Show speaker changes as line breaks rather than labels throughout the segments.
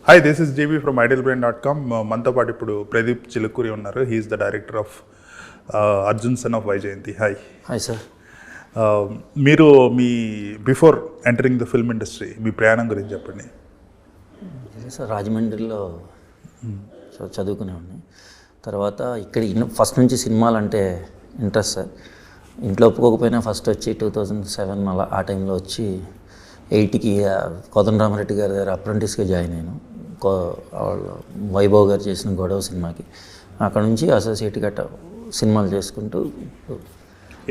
Hi, this is GB from idealbrain.com. మనతో పాటు ఇప్పుడు ప్రదీప్ చిలుకూరి ఉన్నారు. He's the director of Arjun son of Vyjayanthi. Hi.
Hi sir.
మీరు మీ before entering the film industry మీ ప్రయాణం గురించి చెప్పండి.
సార్ రాజమండ్రిలో చదువుకునేవాడిని. తర్వాత ఇక్కడ ఫస్ట్ నుంచి సినిమాలు అంటే ఇంట్రెస్ట్ సార్. ఇంట్లో ఒప్పుకోకపోయినా ఫస్ట్ వచ్చి 2007 అలా ఆ టైంలో వచ్చి 8కి కోదండరామరెడ్డి గారి దగ్గర అప్రెంటిస్గా జాయిన్ అయ్యాను. వైభవ్ గారు చేసిన గొడవ సినిమాకి. అక్కడ నుంచి అసోసియేట్ గట్ట సినిమాలు చేసుకుంటూ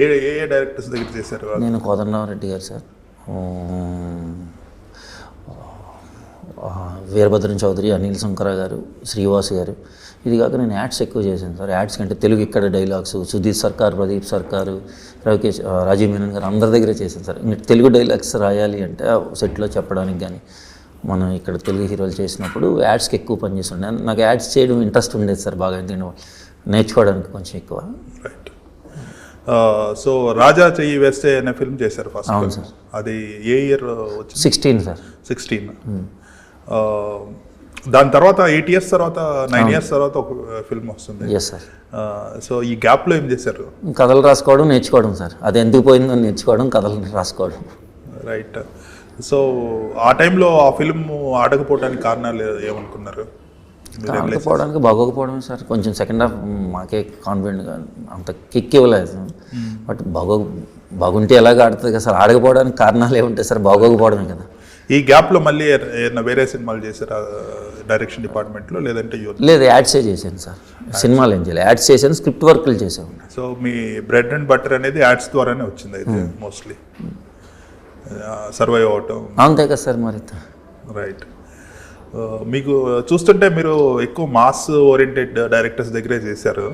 ఏ డైరెక్టర్స్ దగ్గర చేశారు?
నేను కోదండరామరెడ్డి గారు సార్, వీరభద్రం చౌదరి, అనిల్ శంకర గారు, శ్రీవాస్ గారు. ఇది కాక నేను యాడ్స్ ఎక్కువ చేశాను సార్. యాడ్స్ కంటే తెలుగు ఇక్కడ డైలాగ్స్ సుధీర్ సర్కార్, ప్రదీప్ సర్కారు, రవికేష్, రాజీవ్ మీనన్ గారు అందరి దగ్గర చేశాను సార్. ఇంకా తెలుగు డైలాగ్స్ రాయాలి అంటే సెట్లో చెప్పడానికి కానీ మనం ఇక్కడ తెలుగు హీరోలు చేసినప్పుడు యాడ్స్కి ఎక్కువ పనిచేస్తుండే. నాకు యాడ్స్ చేయడం ఇంట్రెస్ట్ ఉండేది సార్ బాగా, నేర్చుకోవడానికి కొంచెం ఎక్కువ.
రైట్. సో రాజా చెయ్యి వేస్తే అనే ఫిల్మ్ చేశారు ఫస్ట్.
అవును సార్.
అది ఏ ఇయర్ వచ్చింది?
16 సార్.
16. దాని తర్వాత 8 years తర్వాత 9 years తర్వాత ఒక ఫిల్మ్ వస్తుంది.
Yes sir.
సో ఈ గ్యాప్లో ఏం చేశారు?
కథలు రాసుకోవడం, నేర్చుకోవడం సార్. అది ఎందుకు పోయిందో నేర్చుకోవడం, కథలు రాసుకోవడం.
రైట్. సో ఆ టైంలో ఆ ఫిల్మ్ ఆడకపోవడానికి కారణాలు ఏమనుకున్నారు?
ఆడకపోవడానికి బాగోకపోవడమే సార్. కొంచెం సెకండ్ హాఫ్ మాకే కాన్ఫిడెంట్గా అంత కిక్ ఇవ్వలేదు. బట్ బాగుంటే ఎలాగ ఆడుతుంది కదా సార్. ఆడకపోవడానికి కారణాలు ఏముంటాయి సార్, బాగోకపోవడమే కదా.
ఈ గ్యాప్లో మళ్ళీ ఏమైనా వేరే సినిమాలు చేశారా డైరెక్షన్ డిపార్ట్మెంట్లో, లేదంటే
లేదు యాడ్సే చేశాను సార్. సినిమాలు ఏం చేయలేదు, యాడ్స్ చేశాను, స్క్రిప్ట్ వర్క్లు చేసాను.
So me bread and butter అనేది యాడ్స్ ద్వారానే వచ్చింది అయితే మోస్ట్లీ సర్వైవ్ అవటం.
అంతే కదా సార్ మరి.
రైట్. మీకు చూస్తుంటే మీరు ఎక్కువ మాస్ ఓరియంటెడ్ డైరెక్టర్స్ దగ్గరే చేశారు.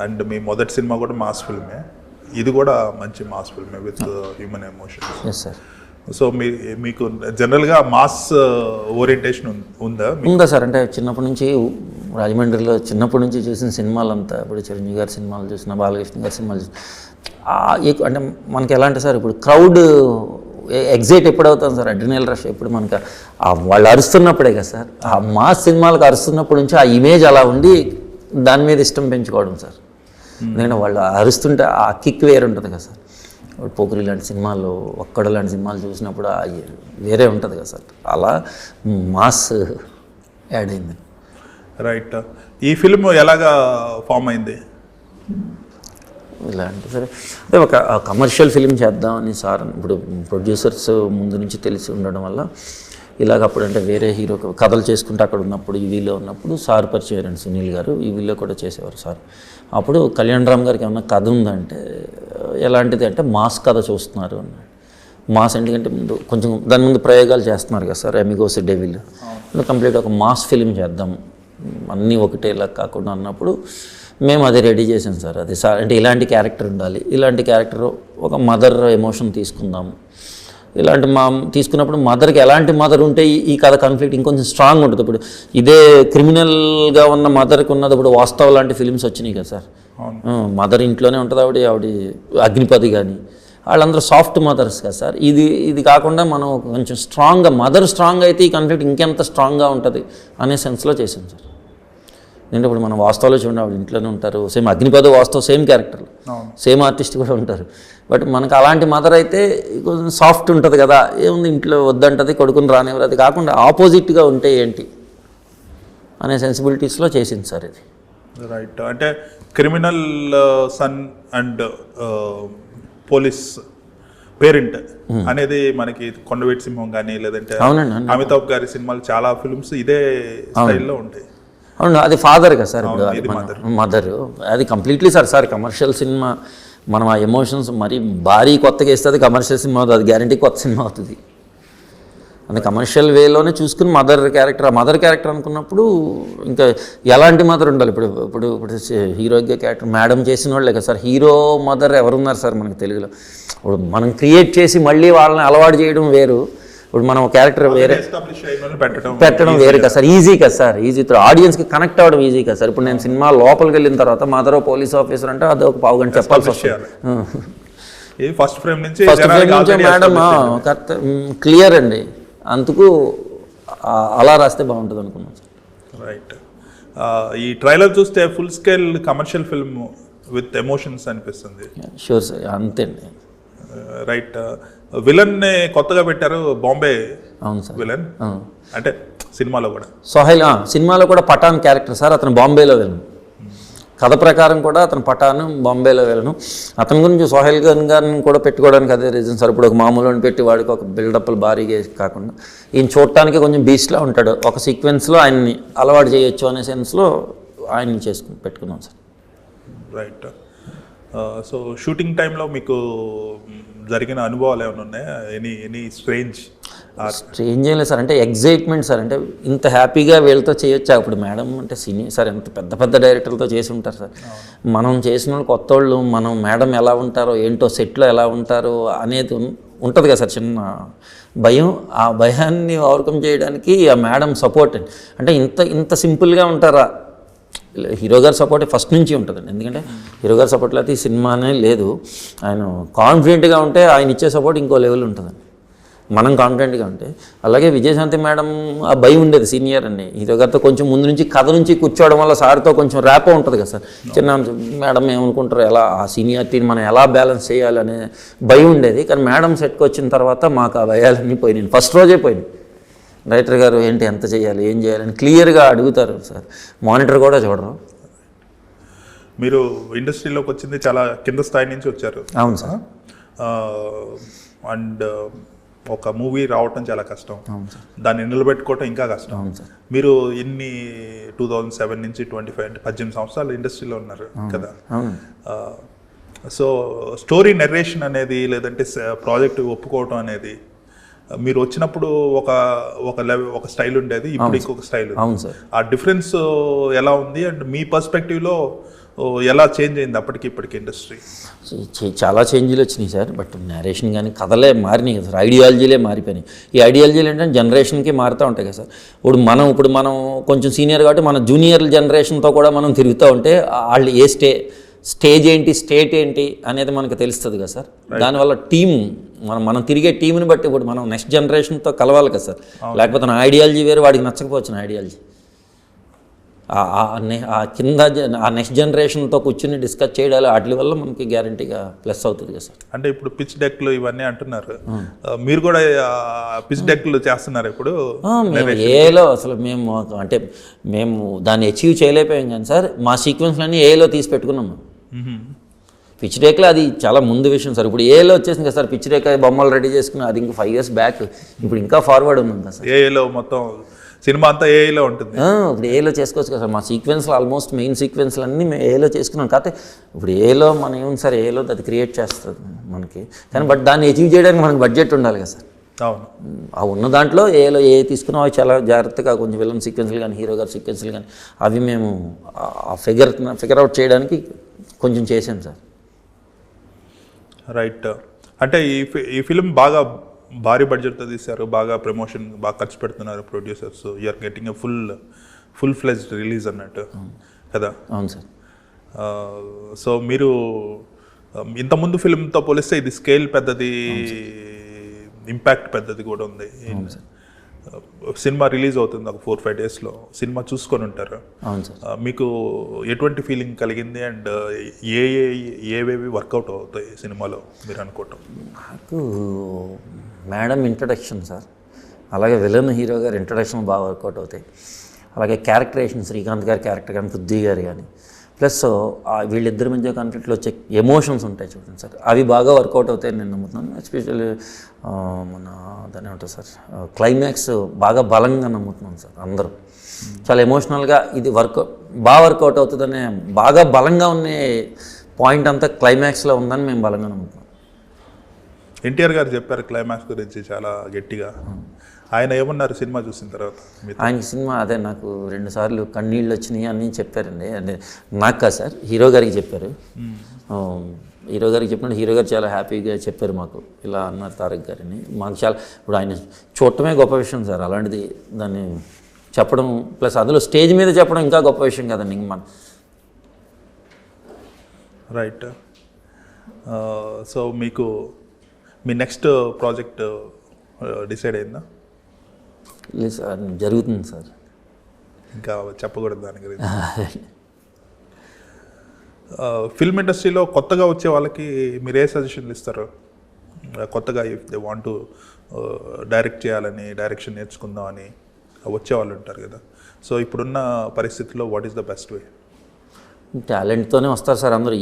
అండ్ మీ మొదటి సినిమా కూడా మాస్ ఫిల్మే, ఇది కూడా మంచి మాస్ ఫిల్మే with human emotions.
Yes sir.
So మీకు జనరల్గా మాస్ ఓరియంటేషన్ ఉందా
సార్? అంటే చిన్నప్పటి నుంచి రాజమండ్రిలో చిన్నప్పటి నుంచి చూసిన సినిమాలంతా, ఇప్పుడు చిరంజీవి గారి సినిమాలు చూసిన, బాలకృష్ణ గారి సినిమాలు చూసిన, అంటే మనకి ఎలా అంటే సార్, ఇప్పుడు క్రౌడ్ ఎగ్జైట్ ఎప్పుడు అవుతాం సార్, అడ్రినల్ రష్ ఎప్పుడు మనకి వాళ్ళు అరుస్తున్నప్పుడే కదా సార్. ఆ మాస్ సినిమాలకు అరుస్తున్నప్పటి నుంచి ఆ ఇమేజ్ అలా ఉండి దాని మీద ఇష్టం పెంచుకోవడం సార్. నేను వాళ్ళు అరుస్తుంటే ఆ కిక్ వేరే ఉంటుంది కదా సార్. పోకిరి లాంటి సినిమాలు, ఒక్కడ లాంటి సినిమాలు చూసినప్పుడు వేరే ఉంటుంది కదా సార్. అలా మాస్ యాడ్ అయింది.
రైట్. ఈ ఫిల్మ్ ఎలాగా ఫామ్ అయింది?
ఇలా అంటే సరే, అంటే ఒక కమర్షియల్ ఫిలిం చేద్దామని సార్, ఇప్పుడు ప్రొడ్యూసర్స్ ముందు నుంచి తెలిసి ఉండడం వల్ల ఇలాగ అప్పుడు అంటే వేరే హీరో కథలు చేసుకుంటే అక్కడ ఉన్నప్పుడు ఈవీలో ఉన్నప్పుడు సార్ పరిచయం, సునీల్ గారు ఈవీలో కూడా చేసేవారు సార్. అప్పుడు కళ్యాణ్ రామ్ గారికి ఏమన్నా కథ ఉందంటే, ఎలాంటిది అంటే మాస్ కథ చూస్తున్నారు అన్నాడు. మాస్ ఎందుకంటే ముందు కొంచెం దాని ముందు ప్రయోగాలు చేస్తున్నారు కదా సార్, ఎమిగోస్ డెవిల్, కంప్లీట్ ఒక మాస్ ఫిలిం చేద్దాం అన్నీ ఒకటేలా కాకుండా అన్నప్పుడు మేము అది రెడీ చేసాం సార్. అది సార్ అంటే ఇలాంటి క్యారెక్టర్ ఉండాలి, ఇలాంటి క్యారెక్టర్ ఒక మదర్ ఎమోషన్ తీసుకుందాము, ఇలాంటి తీసుకున్నప్పుడు మదర్కి ఎలాంటి మదర్ ఉంటే ఈ కథ కాన్ఫ్లిక్ట్ ఇంకొంచెం స్ట్రాంగ్ ఉంటుంది. ఇప్పుడు ఇదే క్రిమినల్గా ఉన్న మదర్కి ఉన్నది ఇప్పుడు వాస్తవ లాంటి ఫిలిమ్స్ వచ్చినాయి కదా సార్. మదర్ ఇంట్లోనే ఉంటుంది, ఆవిడ అగ్నిపతి కానీ వాళ్ళందరూ సాఫ్ట్ మదర్స్ కదా సార్. ఇది కాకుండా మనం కొంచెం స్ట్రాంగ్గా, మదర్ స్ట్రాంగ్ అయితే ఈ కాన్ఫ్లిక్ట్ ఇంకెంత స్ట్రాంగ్గా ఉంటుంది అనే సెన్స్లో చేసాం సార్. ఎందుకంటే ఇప్పుడు మనం వాస్తవాలో చూడండి, వాళ్ళు ఇంట్లోనే ఉంటారు, సేమ్ అగ్నిపద వాస్తవ సేమ్ క్యారెక్టర్, సేమ్ ఆర్టిస్ట్ కూడా ఉంటారు. బట్ మనకు అలాంటి మదర్ అయితే కొంచెం సాఫ్ట్ ఉంటుంది కదా, ఏముంది ఇంట్లో వద్దంటది, కొడుకుని రానివ్వరు, అది కాకుండా ఆపోజిట్గా ఉంటే ఏంటి అనే సెన్సిబిలిటీస్లో చేసింది సార్ ఇది.
రైట్. అంటే criminal son and police parent అనేది మనకి కొండవీటి సింహం కానీ, లేదంటే అమితాబ్ గారి సినిమాలు చాలా ఫిల్మ్స్ ఇదే స్టైల్లో ఉంటాయి.
అవును, అది ఫాదర్ కదా సార్. ఇప్పుడు మదర్ అది కంప్లీట్లీ సార్ కమర్షియల్ సినిమా. మనం ఆ ఎమోషన్స్ మరి భారీ కొత్తగా ఇస్తుంది, కమర్షియల్ సినిమా అవుతుంది, అది గ్యారంటీ కొత్త సినిమా అవుతుంది. అంటే కమర్షియల్ వేలోనే చూసుకుని మదర్ క్యారెక్టర్ అనుకున్నప్పుడు ఇంకా ఎలాంటి మదర్ ఉండాలి. ఇప్పుడు హీరోగా క్యారెక్టర్ మేడం చేసిన వాళ్ళే కదా సార్. హీరో మదర్ ఎవరున్నారు సార్ మనకి తెలుగులో? ఇప్పుడు మనం క్రియేట్ చేసి మళ్ళీ వాళ్ళని అలవాటు చేయడం వేరు, ఇప్పుడు మనం క్యారెక్టర్ వేరే పెట్టడం వేరు కదా సార్. ఈజీ కదా సార్, ఈజీ ఆడియన్స్కి కనెక్ట్ అవ్వడం ఈజీ కదా సార్. ఇప్పుడు నేను సినిమా లోపలికి వెళ్ళిన తర్వాత మదర్ పోలీస్ ఆఫీసర్ అంటే అది ఒక పావు గంట చెప్పాల్సి వస్తుంది.
ఫస్ట్ ఫ్రేమ్ నుంచి
మేడం క్లియర్ అండి. అందుకు అలా రాస్తే బాగుంటుంది అనుకున్నాం సార్.
రైట్. ఈ ట్రైలర్ చూస్తే full scale commercial film with emotions అనిపిస్తుంది.
షూర్ సార్, అంతే అండి.
రైట్. విలన్ కొత్తగా పెట్టారు, బాంబే
అవును సార్.
విలన్ అంటే సినిమాలో కూడా
సోహైల్ సినిమాలో కూడా పఠాన్ క్యారెక్టర్ సార్, అతను బాంబేలో వెళ్ళను. కథ ప్రకారం కూడా అతను పఠాను బాంబేలో వెళ్ళను. అతని గురించి సోహైల్ గారిని కూడా పెట్టుకోవడానికి అదే రీజన్ సార్. ఇప్పుడు ఒక మామూలు పెట్టి వాడికి ఒక బిల్డప్లు భారీగా కాకుండా ఈయన చూడటానికి కొంచెం బీస్ట్లా ఉంటాడు. ఒక సీక్వెన్స్లో ఆయన్ని అలవాటు చేయొచ్చు అనే సెన్స్లో ఆయన్ని పెట్టుకున్నాం సార్.
రైట్. సో షూటింగ్ టైంలో మీకు జరిగిన అనుభవాలు ఏమైనా ఉన్నాయా? ఎనీ స్ట్రేంజ్
ఏం లేదు సార్, అంటే ఎగ్జైట్మెంట్ సార్. అంటే ఇంత హ్యాపీగా వీళ్ళతో చేయొచ్చా? ఇప్పుడు మేడం అంటే సీనియర్ సార్, ఎంత పెద్ద పెద్ద డైరెక్టర్లతో చేసి ఉంటారు సార్. మనం చేసిన వాళ్ళు కొత్త వాళ్ళు, మనం మేడం ఎలా ఉంటారో ఏంటో, సెట్లో ఎలా ఉంటారో అనేది ఉంటుంది కదా సార్, చిన్న భయం. ఆ భయాన్ని ఓవర్కమ్ చేయడానికి ఆ మేడం సపోర్ట్ అంటే ఇంత సింపుల్గా ఉంటారా? హీరో గారి సపోర్ట్ ఫస్ట్ నుంచి ఉంటుందండి. ఎందుకంటే హీరో గారి సపోర్ట్ లేకపోతే ఈ సినిమానే లేదు. ఆయన కాన్ఫిడెంట్గా ఉంటే ఆయన ఇచ్చే సపోర్ట్ ఇంకో లెవెల్ ఉంటుందండి. మనం కాన్ఫిడెంట్గా ఉంటే. అలాగే విజయశాంతి మేడం ఆ భయం ఉండేది, సీనియర్ అండి. హీరో గారితో కొంచెం ముందు నుంచి కథ నుంచి కూర్చోవడం వల్ల సార్తో కొంచెం ర్యాపో ఉంటుంది కదా సార్. చిన్న మేడం ఏమనుకుంటారు, ఎలా ఆ సీనియారిటీని మనం ఎలా బ్యాలెన్స్ చేయాలనే భయం ఉండేది. కానీ మేడం సెట్కి వచ్చిన తర్వాత మాకు ఆ భయాలన్నీ పోయినాయి. ఫస్ట్ రోజే పోయినాయి. డైరెక్టర్ గారు ఏంటి, ఎంత చేయాలి, ఏం చేయాలని క్లియర్గా అడుగుతారు సార్. మానిటర్ కూడా చూడరు.
మీరు ఇండస్ట్రీలోకి వచ్చింది చాలా కింద స్థాయి నుంచి వచ్చారు.
అవును సార్.
అండ్ ఒక మూవీ రావటం చాలా కష్టం,
అవును సార్.
దాన్ని నిలబెట్టుకోవటం ఇంకా కష్టం.
అవును సార్.
మీరు 2007 నుంచి 25 అంటే 18 సంవత్సరాలు ఇండస్ట్రీలో ఉన్నారు కదా.
అవును.
సో స్టోరీ నెరేషన్ అనేది లేదంటే ప్రాజెక్ట్ ఒప్పుకోవటం అనేది మీరు వచ్చినప్పుడు ఒక స్టైల్ ఉండేది, ఇప్పుడు ఇంకొక స్టైల్.
అవును సార్.
ఆ డిఫరెన్స్ ఎలా ఉంది అండ్ మీ పర్స్పెక్టివ్లో ఎలా చేంజ్ అయింది అప్పటికి ఇప్పటికి ఇండస్ట్రీ?
చాలా చేంజ్లు వచ్చినాయి సార్. బట్ నేరేషన్ కానీ కథలే మారినాయి కదా సార్, ఐడియాలజీలే మారిపోయినాయి. ఈ ఐడియాలజీలు ఏంటంటే జనరేషన్కి మారుతూ ఉంటాయి కదా సార్. ఇప్పుడు మనం కొంచెం సీనియర్ కాబట్టి మన జూనియర్ జనరేషన్తో కూడా మనం తిరుగుతూ ఉంటే వాళ్ళు స్టేజ్ ఏంటి, స్టేట్ ఏంటి అనేది మనకు తెలుస్తుంది కదా సార్. దానివల్ల టీం మనం తిరిగే టీంని బట్టి ఇప్పుడు మనం నెక్స్ట్ జనరేషన్తో కలవాలి కదా సార్. లేకపోతే నా ఐడియాలజీ వేరు, వాడికి నచ్చకపోవచ్చు నా ఐడియాలజీ. ఆ కింద ఆ నెక్స్ట్ జనరేషన్తో కూర్చుని డిస్కస్ చేయడాలి, వాటి వల్ల మనకి గ్యారంటీగా ప్లస్ అవుతుంది కదా సార్.
అంటే ఇప్పుడు పిచ్ డెక్లు ఇవన్నీ అంటున్నారు, మీరు కూడా పిచ్ డెక్లు చేస్తున్నారు ఇప్పుడు?
మేము ఏలో అసలు మేము దాన్ని అచీవ్ చేయలేకపోయాం కానీ సార్, మా సీక్వెన్స్లన్నీ ఏలో తీసి పెట్టుకున్నాము. పిచ్ డెక్లో అది చాలా ముందు విషయం సార్. ఇప్పుడు ఏలో వచ్చేసింది కదా సార్, పిచ్ డెక్ బొమ్మలు రెడీ చేసుకుని అది ఇంకా 5 years బ్యాక్. ఇప్పుడు ఇంకా ఫార్వర్డ్ ఉంది కదా సార్.
ఏలో మొత్తం సినిమా అంతా ఏలో ఉంటుంది.
ఇప్పుడు ఏలో చేసుకోవచ్చు కదా సార్. మా సీక్వెన్స్లో ఆల్మోస్ట్ మెయిన్ సీక్వెన్స్లు అన్నీ మేము ఏలో చేసుకున్నాం. కాకపోతే ఇప్పుడు ఏలో మనం ఏముంది సార్, ఏలో అది క్రియేట్ చేస్తుంది మనకి. కానీ బట్ దాన్ని అచీవ్ చేయడానికి మనకి బడ్జెట్ ఉండాలి కదా సార్.
అవును.
ఆ ఉన్న దాంట్లో ఏలో తీసుకున్నాం అవి చాలా జాగ్రత్తగా కొంచెం విలన్ సీక్వెన్స్లు కానీ హీరో గారి సీక్వెన్స్లు కానీ అవి మేము ఆ ఫిగర్ అవుట్ చేయడానికి కొంచెం చేసాం సార్.
రైట్. అంటే ఈ ఫిలిం బాగా భారీ బడ్జెట్తో తీశారు, బాగా ప్రమోషన్ బాగా ఖర్చు పెడుతున్నారు producers. You are getting a full fledged release అన్నట్టు కదా.
అవును సార్.
సో మీరు ఇంతకుముందు ఫిలింతో పోలిస్తే ఇది స్కేల్ పెద్దది, ఇంపాక్ట్ పెద్దది కూడా ఉంది. సినిమా రిలీజ్ అవుతుంది ఒక 4-5 daysలో, సినిమా చూసుకొని ఉంటారు.
అవును సార్.
మీకు ఎటువంటి ఫీలింగ్ కలిగింది అండ్ ఏవేవి వర్కౌట్ అవుతాయి సినిమాలో మీరు అనుకోవటం?
నాకు మేడం ఇంట్రడక్షన్ సార్, అలాగే విలన్ హీరో గారి ఇంట్రడక్షన్ బాగా వర్కౌట్ అవుతాయి. అలాగే క్యారెక్టరేషన్ శ్రీకాంత్ గారి క్యారెక్టర్ కానీ పృథ్వీ గారు కానీ, ప్లస్ వీళ్ళిద్దరి మధ్య కాన్ఫ్లిక్ట్లో వచ్చే ఎమోషన్స్ ఉంటాయి చూడండి సార్, అవి బాగా వర్కౌట్ అవుతాయి నేను నమ్ముతున్నాను. ఎస్పెషల్లీ మన దాని ఏమంటారు సార్, క్లైమాక్స్ బాగా బలంగా నమ్ముతున్నాను సార్. అందరూ చాలా ఎమోషనల్గా ఇది బాగా వర్కౌట్ అవుతుందనే బాగా బలంగా ఉన్న పాయింట్ అంతా క్లైమాక్స్లో ఉందని మేము బలంగా నమ్ముతున్నాం.
ఎన్టీఆర్ గారు చెప్పారు క్లైమాక్స్ గురించి చాలా గట్టిగా. ఆయన ఏమన్నారు సినిమా చూసిన తర్వాత?
ఆయన సినిమా అదే నాకు 2 సార్లు కన్నీళ్ళు వచ్చినాయి అని చెప్పారండి. అంటే నాకు కాదు సార్, హీరో గారికి చెప్పారు. హీరో గారికి చెప్పినట్టు హీరో గారు చాలా హ్యాపీగా చెప్పారు మాకు, ఇలా అన్నారు తారక్ గారిని. మాకు చాలా ఇప్పుడు ఆయన చూడటమే గొప్ప విషయం సార్. అలాంటిది దాన్ని చెప్పడం ప్లస్ అందులో స్టేజ్ మీద చెప్పడం ఇంకా గొప్ప విషయం కదండి. ఇంక మన
రైట్. సో మీకు మీ నెక్స్ట్ ప్రాజెక్ట్ డిసైడ్ అయిందా?
లేదు సార్, జరుగుతుంది సార్.
ఇంకా చెప్పకూడదు దాని గురించి. ఫిల్మ్ ఇండస్ట్రీలో కొత్తగా వచ్చే వాళ్ళకి మీరు ఏ సజెషన్లు ఇస్తారు? కొత్తగా if they want to direct చేయాలని, డైరెక్షన్ నేర్చుకుందామని వచ్చే వాళ్ళు ఉంటారు కదా. సో ఇప్పుడున్న పరిస్థితుల్లో what is the best way?
టాలెంట్తోనే వస్తారు సార్ అందరూ.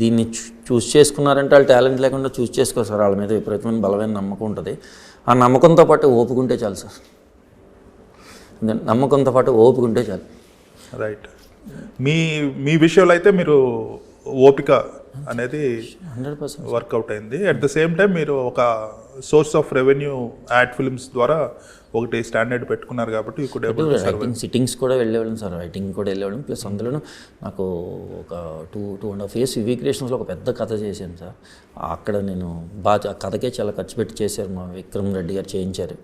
దీన్ని చూస్ చేసుకున్నారంటే వాళ్ళు టాలెంట్ లేకుండా చూస్ చేసుకోరు సార్. వాళ్ళ మీద విపరీతమైన బలమైన నమ్మకం ఉంటుంది. ఆ నమ్మకంతో పాటు ఓపుకుంటే చాలు సార్. నమ్మకంతో పాటు ఓపుకుంటే చాలు.
రైట్. మీ విషయంలో అయితే మీరు ఓపిక అనేది
100%
వర్కౌట్ అయింది. అట్ ద సేమ్ టైం మీరు ఒక source of revenue ad films ద్వారా ఒకటి స్టాండర్డ్ పెట్టుకున్నారు కాబట్టి
రైటింగ్ సిట్టింగ్స్ కూడా వెళ్ళేవాళ్ళం సార్. రైటింగ్ కూడా వెళ్ళేవాళ్ళం. ప్లస్ అందులోనూ నాకు ఒక 2.5 years వివి క్రియేషన్స్లో ఒక పెద్ద కథ చేశాను సార్. అక్కడ నేను బాగా కథకే చాలా ఖర్చు పెట్టి చేశారు. మా విక్రమ్ రెడ్డి గారు చేయించారు.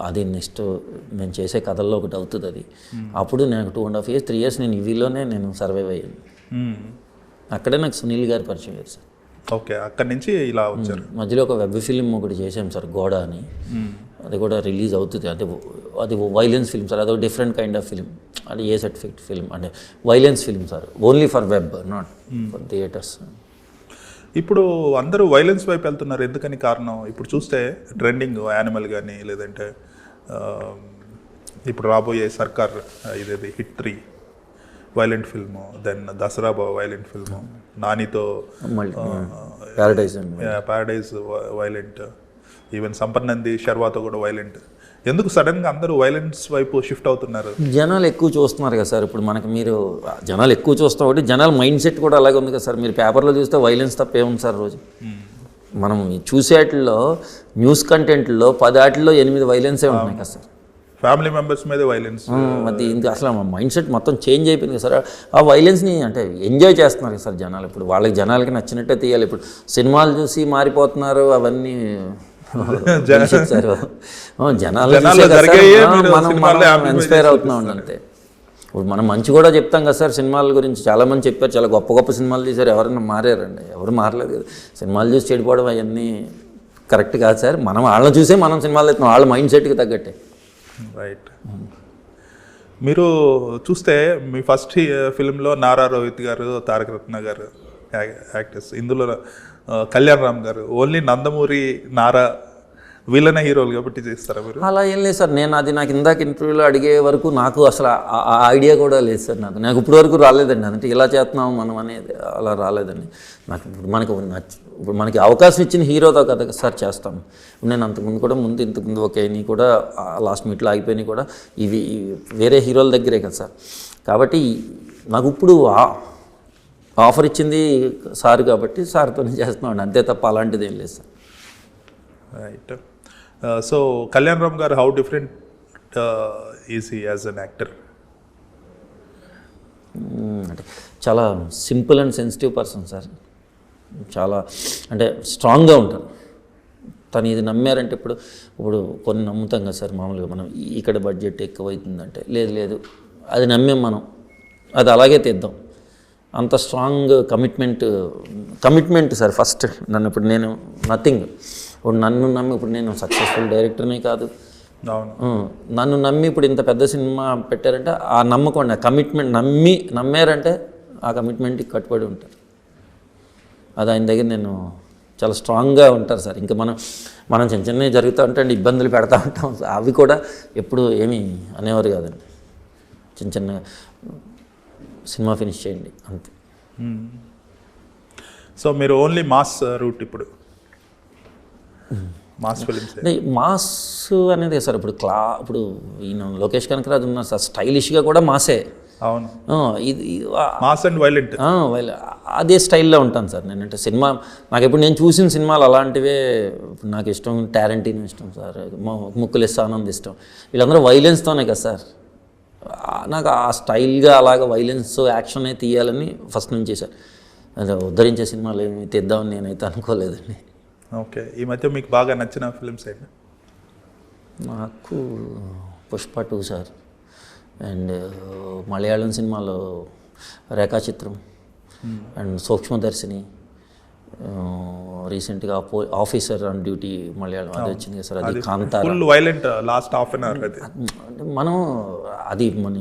అది నెక్స్ట్ నేను చేసే కథల్లో ఒకటి అవుతుంది అది. అప్పుడు నేను 2.5 years 3 years నేను ఇవిలోనే నేను సర్వైవ్ అయ్యాను. అక్కడే నాకు సునీల్ గారు పరిచయం అయ్యారు సార్.
ఓకే, అక్కడి నుంచి ఇలా వచ్చారు.
మధ్యలో ఒక వెబ్ ఫిలిం ఒకటి చేసాం సార్, గోడ అని. అది కూడా రిలీజ్ అవుతుంది. అది వైలెన్స్ ఫిల్మ్ సార్. అదొక డిఫరెంట్ కైండ్ ఆఫ్ ఫిలిం. అది ఏ సర్టిఫికెట్ ఫిల్మ్ అంటే violence film sir, only for web, not for theatres.
ఇప్పుడు అందరూ వైలెన్స్ వైపు వెళ్తున్నారు. ఎందుకని కారణం? ఇప్పుడు చూస్తే ట్రెండింగ్ యానిమల్ కానీ, లేదంటే ఇప్పుడు రాబోయే సర్కార్ ఇదేది hit 3 violent film, then Dasara violent film, నానితో ప్యారడైజ్ వైలెంట్, ఈవెన్ సంపన్నంది శర్వాతో కూడా వైలెంట్. ఎందుకు సడన్గా అందరూ వైలెన్స్ వైపు షిఫ్ట్ అవుతున్నారు?
జనాలు ఎక్కువ చూస్తున్నారు కదా సార్. ఇప్పుడు మనకి మీరు జనాలు ఎక్కువ చూస్తాం ఒకటి, జనాల మైండ్ సెట్ కూడా అలాగే ఉంది కదా సార్. మీరు పేపర్లో చూస్తే వైలెన్స్ తప్ప ఏముంది సార్ రోజు? మనం చూసేట్లో న్యూస్ కంటెంట్లో 10 వాటిల్లో 8 వైలెన్సే ఉంటున్నాయి కదా సార్.
ఫ్యామిలీ మెంబర్స్ మీద వైలెన్స్.
అది ఇంక అసలు మైండ్ సెట్ మొత్తం చేంజ్ అయిపోయింది కదా సార్. ఆ వైలెన్స్ని అంటే ఎంజాయ్ చేస్తున్నారు కదా సార్ జనాలు. ఇప్పుడు వాళ్ళకి జనాలకి నచ్చినట్టే తీయాలి. ఇప్పుడు సినిమాలు చూసి మారిపోతున్నారు అవన్నీ సార్. జనాలు మనం ఇన్స్పైర్ అవుతున్నాం అంతే. ఇప్పుడు మనం మంచి కూడా చెప్తాం కదా సార్ సినిమాల గురించి. చాలామంది చెప్పారు, చాలా గొప్ప గొప్ప సినిమాలు తీశారు. ఎవరైనా మారారండి? ఎవరు మారలేదు కదా. సినిమాలు చూసి చెడిపోవడం అవన్నీ కరెక్ట్ కాదు సార్. మనం వాళ్ళని చూసే మనం సినిమాలు తెస్తున్నాం, వాళ్ళ మైండ్ సెట్కి తగ్గట్టే.
రైట్. మీరు చూస్తే మీ ఫస్ట్ ఫిల్మ్లో నారా రోహిత్ గారు, తారక రత్న గారు యాక్టర్స్. ఇందులో కళ్యాణ్ రామ్ గారు ఓన్లీ నందమూరి, నారా వీళ్ళనే హీరోలు కాబట్టి చేస్తారా మీరు?
అలా ఏం లేదు సార్. నాకు ఇందాక ఇంటర్వ్యూలో అడిగే వరకు నాకు అసలు ఆ ఐడియా కూడా లేదు సార్. నాకు ఇప్పటి వరకు రాలేదండి. అంటే ఇలా చేస్తున్నాం మనం అనేది అలా రాలేదండి నాకు. ఇప్పుడు మనకి అవకాశం ఇచ్చిన హీరోతో కదా సార్ చేస్తాం. నేను అంతకుముందు కూడా ఇంతకుముందు ఓకే నీ కూడా లాస్ట్ మీట్లో ఆగిపోయినాయి కూడా ఇవి వేరే హీరోల దగ్గరే కదా సార్. కాబట్టి నాకు ఇప్పుడు ఆఫర్ ఇచ్చింది సార్ కాబట్టి సార్తోనే చేస్తున్నాం అంతే తప్ప అలాంటిది ఏం లేదు sir.
Right. So Kalyan Ram గారు how different is he as an actor?
అంటే చాలా simple and sensitive person sir. చాలా అంటే స్ట్రాంగ్గా ఉంటారు. తను ఇది నమ్మారంటే ఇప్పుడు కొన్ని నమ్ముతాం కదా సార్ మామూలుగా. మనం ఇక్కడ బడ్జెట్ ఎక్కువ అవుతుందంటే లేదు అది నమ్మేం మనం, అది అలాగే తెద్దాం. అంత స్ట్రాంగ్ కమిట్మెంట్ సార్. ఫస్ట్ ఇప్పుడు నేను నథింగ్. ఇప్పుడు నన్ను నమ్మి ఇప్పుడు నేను సక్సెస్ఫుల్ డైరెక్టర్నే కాదు, నన్ను నమ్మి ఇప్పుడు ఇంత పెద్ద సినిమా పెట్టారంటే ఆ నమ్మకం, కమిట్మెంట్ నమ్మారంటే ఆ కమిట్మెంట్కి కట్టుబడి ఉంటారు. అది ఆయన దగ్గర నేను చాలా స్ట్రాంగ్గా ఉంటారు సార్. ఇంకా మనం చిన్నవి జరుగుతూ ఉంటే ఇబ్బందులు పెడతా ఉంటాం. అవి కూడా ఎప్పుడు ఏమీ అనేవారు కాదండి. చిన్న సినిమా ఫినిష్ చేయండి అంతే.
సో మీరు ఓన్లీ మాస్ రూట్ ఇప్పుడు మాస్ ఫిలిమ్స్?
మాస్ అనేది సార్ ఇప్పుడు ఈయన లోకేష్ కనకరాజు ఉన్నారు సార్, స్టైలిష్గా కూడా మాసే.
అవును,
ఇది
మాస్ అండ్ వైలెంట్
అదే స్టైల్లో ఉంటాను సార్ నేను. అంటే సినిమా నాకు ఇప్పుడు నేను చూసిన సినిమాలు అలాంటివే. ఇప్పుడు నాకు ఇష్టం టారెంటీనో ఇష్టం సార్, ముక్కులేసి ఆనంద్ ఇష్టం. వీళ్ళందరూ వైలెన్స్తోనే కదా సార్. నాకు ఆ స్టైల్గా అలాగ వైలెన్స్ యాక్షన్ తీయాలని ఫస్ట్ నుంచి సార్. అదే ఉద్ధరించే సినిమాలు ఏమి తెద్దామని నేనైతే అనుకోలేదండి.
ఓకే. ఈ మధ్య మీకు బాగా నచ్చిన ఫిల్మ్స్ ఏంటి?
నాకు పుష్ప 2 సార్, అండ్ మలయాళం సినిమాలో రేఖాచిత్రం, అండ్ సూక్ష్మదర్శిని, రీసెంట్గా ఆఫీసర్ ఆన్ డ్యూటీ మలయాళం అది వచ్చింది కదా సార్, అది Kantara.
Full violent last half an hour అది.
అంటే మనం అది మన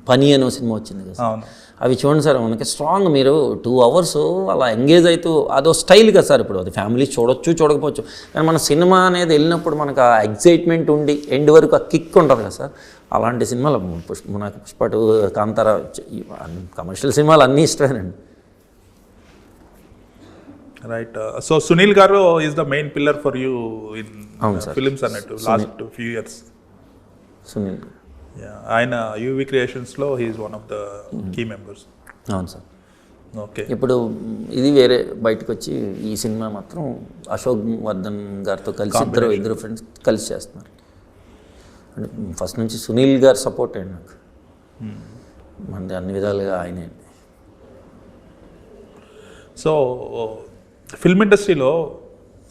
పని అనే సినిమా వచ్చింది కదా సార్,
అవును.
అవి చూడండి సార్, మనకి స్ట్రాంగ్ మీరు 2 hours అలా ఎంగేజ్ అవుతూ అదో స్టైల్ కదా సార్. ఇప్పుడు అది ఫ్యామిలీ చూడొచ్చు చూడకపోవచ్చు, కానీ మన సినిమా అనేది వెళ్ళినప్పుడు మనకు ఆ ఎగ్జైట్మెంట్ ఉండి ఎండ్ వరకు ఆ కిక్ ఉంటుంది కదా సార్. అలాంటి సినిమాలు నాకు పుష్ప 2, కాంతార, కమర్షియల్ సినిమాలు అన్నీ ఇష్టమేనండి.
రైట్. సో సునీల్ గారు is the main pillar for you in
అవును సార్.
ఫిలిమ్స్ అన్నట్టు లాస్ట్ ఫ్యూ ఇయర్స్.
సునీల్
ఆయన యూవి క్రియేషన్స్లో he's one of the key members.
అవును సార్.
ఓకే.
ఇప్పుడు ఇది వేరే బయటకు వచ్చి ఈ సినిమా మాత్రం అశోక్ వర్ధన్ గారితో కలిసి ఇద్దరు ఫ్రెండ్స్ కలిసి చేస్తున్నారు. అంటే ఫస్ట్ నుంచి సునీల్ గారు సపోర్ట్ అండి నాకు, మనది అన్ని విధాలుగా ఆయనే.
సో ఫిల్మ్ ఇండస్ట్రీలో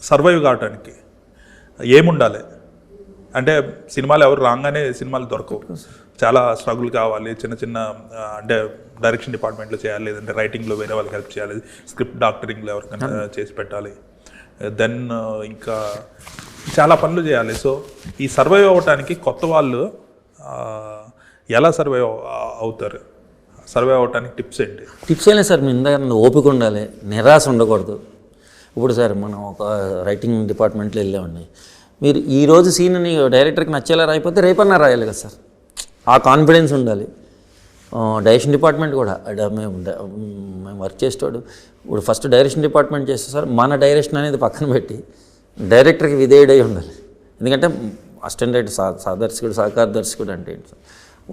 సర్వైవ్ కావడానికి ఏముండాలి అంటే, సినిమాలు ఎవరు రాగానే సినిమాలు దొరకవు, చాలా స్ట్రగుల్ కావాలి. చిన్న చిన్న అంటే డైరెక్షన్ డిపార్ట్మెంట్లో చేయాలి, లేదంటే రైటింగ్లో వేరే వాళ్ళకి హెల్ప్ చేయాలి, స్క్రిప్ట్ డాక్టరింగ్లో ఎవరికైనా చేసి పెట్టాలి, దెన్ ఇంకా చాలా పనులు చేయాలి. సో ఈ సర్వైవ్ అవ్వటానికి కొత్త వాళ్ళు ఎలా సర్వైవ్ అవుతారు? సర్వైవ్ అవ్వటానికి టిప్స్ ఏంటి?
టిప్స్ అయినా సార్, మీ ఇందాక ఓపిక ఉండాలి, నిరాశ ఉండకూడదు. ఇప్పుడు సార్ మనం ఒక రైటింగ్ డిపార్ట్మెంట్లో వెళ్ళామండి, మీరు ఈరోజు సీన్ని డైరెక్టర్కి నచ్చేలా రాయిపోతే రేపన్నా రాయాలి కదా సార్, ఆ కాన్ఫిడెన్స్ ఉండాలి. డైరెక్షన్ డిపార్ట్మెంట్ కూడా మేము వర్క్ చేసేవాడు ఇప్పుడు ఫస్ట్ డైరెక్షన్ డిపార్ట్మెంట్ చేస్తే సార్, మన డైరెక్షన్ అనేది పక్కన పెట్టి డైరెక్టర్కి విధేయుడై ఉండాలి. ఎందుకంటే అసిస్టెంట్ రైటర్ సహదర్శకుడు, సహకార దర్శకుడు అంటే ఏంటి సార్,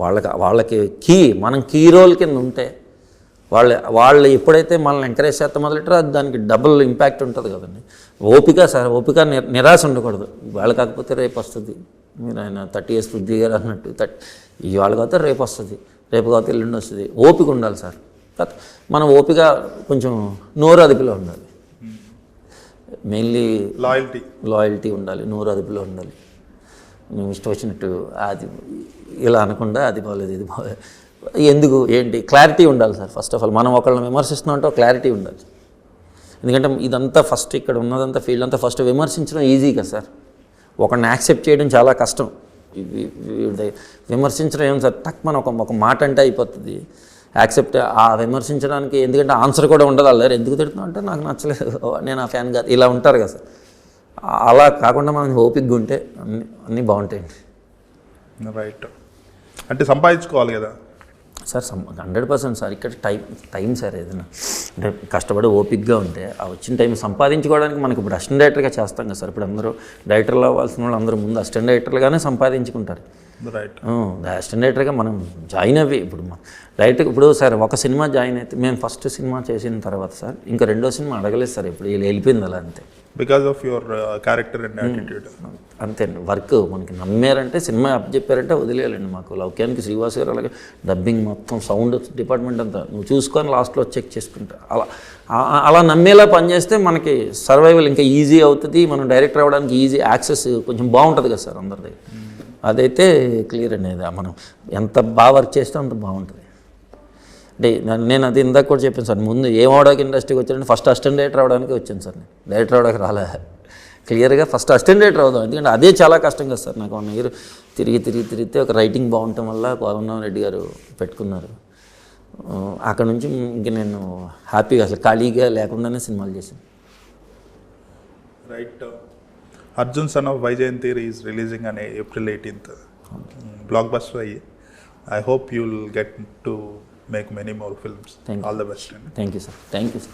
వాళ్ళకి మనం కీ రోల్ కింద ఉంటే వాళ్ళు ఎప్పుడైతే మనల్ని ఎంకరేజ్ చేస్తే మొదలెట్టారో అది దానికి డబుల్ ఇంపాక్ట్ ఉంటుంది కదండి. ఓపిక సార్, ఓపిక, నిరాశ ఉండకూడదు. వాళ్ళు కాకపోతే రేపు వస్తుంది. మీరు ఆయన 30 years పృథ్వీ గారు అన్నట్టు ఇవాళ కాకపోతే రేపు వస్తుంది, రేపు కాకపోతే ఎల్లుండి వస్తుంది. ఓపిక ఉండాలి సార్. మన ఓపిక కొంచెం నోరు అదుపులో ఉండాలి. మెయిన్లీ లాయల్టీ ఉండాలి, నోరు అదుపులో ఉండాలి. మేము ఇష్టం వచ్చినట్టు అది ఇలా అనకుండా అది బాగలేదు ఇది బాగలేదు ఎందుకు ఏంటి క్లారిటీ ఉండాలి సార్. ఫస్ట్ ఆఫ్ ఆల్ మనం ఒకళ్ళని విమర్శిస్తున్నాం అంటే క్లారిటీ ఉండాలి. ఎందుకంటే ఇదంతా ఫస్ట్ ఇక్కడ ఉన్నదంతా ఫీల్డ్ అంతా ఫస్ట్ విమర్శించడం ఈజీ కదా సార్, ఒకరిని యాక్సెప్ట్ చేయడం చాలా కష్టం. విమర్శించడం ఏం సార్, తక్కువ ఒక మాట అంటే అయిపోతుంది. యాక్సెప్ట్ ఆ విమర్శించడానికి ఎందుకంటే ఆన్సర్ కూడా ఉండదు. అల్లరు ఎందుకు తిడుతున్నావు అంటే నాకు నచ్చలేదు, నేను ఆ ఫ్యాన్ కాదు, ఇలా ఉంటారు కదా సార్. అలా కాకుండా మనం ఓపికగా ఉంటే అన్నీ బాగుంటాయండి.
రైట్. అంటే సంపాదించుకోవాలి కదా
సార్, 100% సార్. ఇక్కడ టైం సార్, ఏదైనా అంటే కష్టపడి ఓపిక్గా ఉంటే ఆ వచ్చిన టైం సంపాదించుకోవడానికి మనకి ఇప్పుడు అసిస్టెంట్ డైరెక్టర్గా చేస్తాం కదా సార్. ఇప్పుడు అందరూ డైరెక్టర్లు అవ్వాల్సిన వాళ్ళు అందరూ ముందు అసిస్టెంట్ డైరెక్టర్లుగానే సంపాదించుకుంటారు.
రైట్.
అసిస్టెంట్ డైరెక్టర్గా మనం జాయిన్ అవ్వి ఇప్పుడు డైరెక్ట్ ఇప్పుడు సార్ ఒక సినిమా జాయిన్ అయితే మేము ఫస్ట్ సినిమా చేసిన తర్వాత సార్ ఇంకా రెండో సినిమా అడగలేదు సార్. ఇప్పుడు వెళ్ళిపోయింది అలా అంతే.
Because of your character and attitude.
అంతే అండి. వర్క్ మనకి నమ్మారంటే సినిమా అప్ చెప్పారంటే వదిలేయాలండి. మాకు లౌక్యానికి శ్రీవాస్ గారు అలాగే డబ్బింగ్ మొత్తం సౌండ్ డిపార్ట్మెంట్ అంతా నువ్వు చూసుకొని లాస్ట్లో చెక్ చేసుకుంటా అలా నమ్మేలా పనిచేస్తే మనకి సర్వైవల్ ఇంకా ఈజీ అవుతుంది. మనం డైరెక్టర్ అవ్వడానికి ఈజీ యాక్సెస్ కొంచెం బాగుంటుంది కదా సార్ అందరిది. అదైతే క్లియర్ అనేది మనం ఎంత బాగా వర్క్ చేస్తే అంత బాగుంటుంది. అంటే నేను అది ఇందాక కూడా చెప్పాను సార్, ముందు ఏం అవడానికి ఇండస్ట్రీకి వచ్చానంటే ఫస్ట్ అసిస్టెంట్ డైరెక్టర్ అవడానికి వచ్చాను సార్. నేను డైరెక్టర్ అవడానికి రాలే, క్లియర్గా ఫస్ట్ అసిస్టెంట్ డైరెక్టర్ అవుదాం. ఎందుకంటే అదే చాలా కష్టం కదా సార్. నాకు 1 year తిరిగితే ఒక రైటింగ్ బాగుండటం వల్ల కోదండరామ్ రెడ్డి గారు పెట్టుకున్నారు. అక్కడ నుంచి ఇంక నేను హ్యాపీగా అసలు ఖాళీగా లేకుండానే సినిమాలు చేశాను.
Right. Arjun son of Vyjayanthi is releasing అనే April 18th బ్లాక్ బస్టర్ అయ్యి I hope you will get to make many more films. All the best.
Thank you, sir. Thank you, sir.